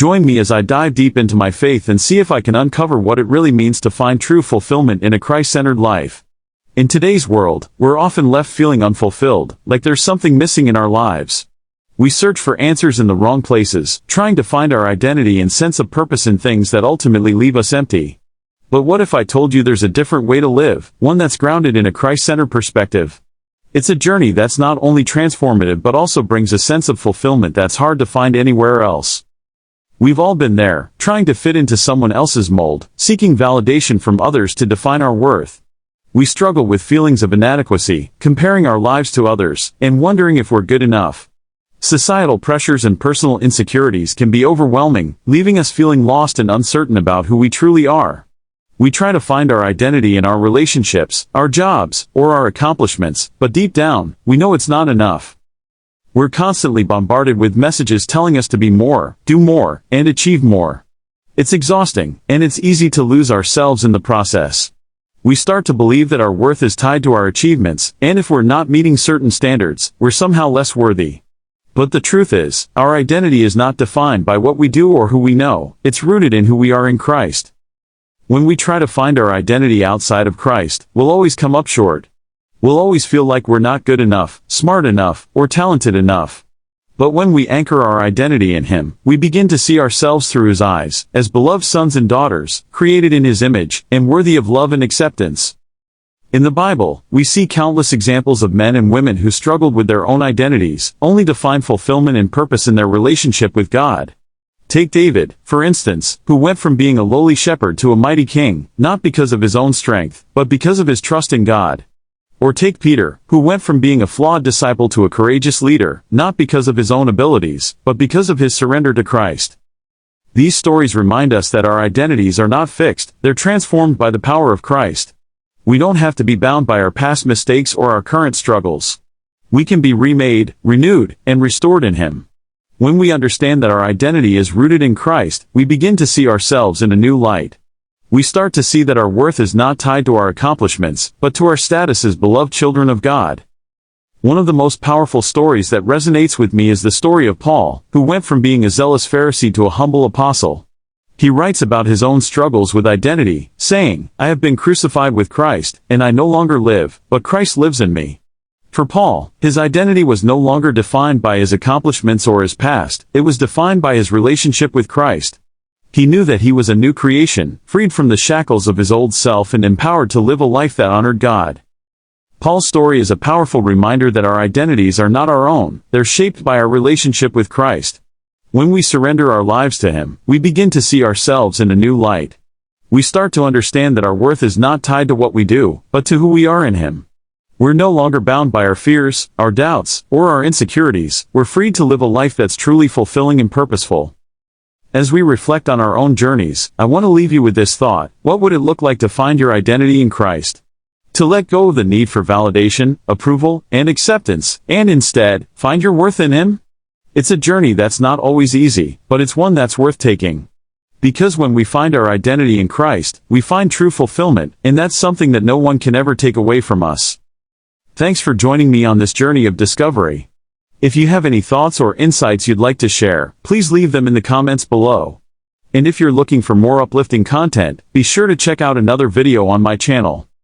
Join me as I dive deep into my faith and see if I can uncover what it really means to find true fulfillment in a Christ-centered life. In today's world, we're often left feeling unfulfilled, like there's something missing in our lives. We search for answers in the wrong places, trying to find our identity and sense of purpose in things that ultimately leave us empty. But what if I told you there's a different way to live, one that's grounded in a Christ-centered perspective? It's a journey that's not only transformative but also brings a sense of fulfillment that's hard to find anywhere else. We've all been there, trying to fit into someone else's mold, seeking validation from others to define our worth. We struggle with feelings of inadequacy, comparing our lives to others, and wondering if we're good enough. Societal pressures and personal insecurities can be overwhelming, leaving us feeling lost and uncertain about who we truly are. We try to find our identity in our relationships, our jobs, or our accomplishments, but deep down, we know it's not enough. We're constantly bombarded with messages telling us to be more, do more, and achieve more. It's exhausting, and it's easy to lose ourselves in the process. We start to believe that our worth is tied to our achievements, and if we're not meeting certain standards, we're somehow less worthy. But the truth is, our identity is not defined by what we do or who we know, it's rooted in who we are in Christ. When we try to find our identity outside of Christ, we'll always come up short. We'll always feel like we're not good enough, smart enough, or talented enough. But when we anchor our identity in Him, we begin to see ourselves through His eyes, as beloved sons and daughters, created in His image, and worthy of love and acceptance. In the Bible, we see countless examples of men and women who struggled with their own identities, only to find fulfillment and purpose in their relationship with God. Take David, for instance, who went from being a lowly shepherd to a mighty king, not because of his own strength, but because of his trust in God. Or take Peter, who went from being a flawed disciple to a courageous leader, not because of his own abilities, but because of his surrender to Christ. These stories remind us that our identities are not fixed, they're transformed by the power of Christ. We don't have to be bound by our past mistakes or our current struggles. We can be remade, renewed, and restored in Him. When we understand that our identity is rooted in Christ, we begin to see ourselves in a new light. We start to see that our worth is not tied to our accomplishments, but to our status as beloved children of God. One of the most powerful stories that resonates with me is the story of Paul, who went from being a zealous Pharisee to a humble apostle. He writes about his own struggles with identity, saying, "I have been crucified with Christ, and I no longer live, but Christ lives in me." For Paul, his identity was no longer defined by his accomplishments or his past, it was defined by his relationship with Christ. He knew that he was a new creation, freed from the shackles of his old self and empowered to live a life that honored God. Paul's story is a powerful reminder that our identities are not our own, they're shaped by our relationship with Christ. When we surrender our lives to Him, we begin to see ourselves in a new light. We start to understand that our worth is not tied to what we do, but to who we are in Him. We're no longer bound by our fears, our doubts, or our insecurities, we're free to live a life that's truly fulfilling and purposeful. As we reflect on our own journeys, I want to leave you with this thought: what would it look like to find your identity in Christ? To let go of the need for validation, approval, and acceptance, and instead, find your worth in Him? It's a journey that's not always easy, but it's one that's worth taking. Because when we find our identity in Christ, we find true fulfillment, and that's something that no one can ever take away from us. Thanks for joining me on this journey of discovery. If you have any thoughts or insights you'd like to share, please leave them in the comments below. And if you're looking for more uplifting content, be sure to check out another video on my channel.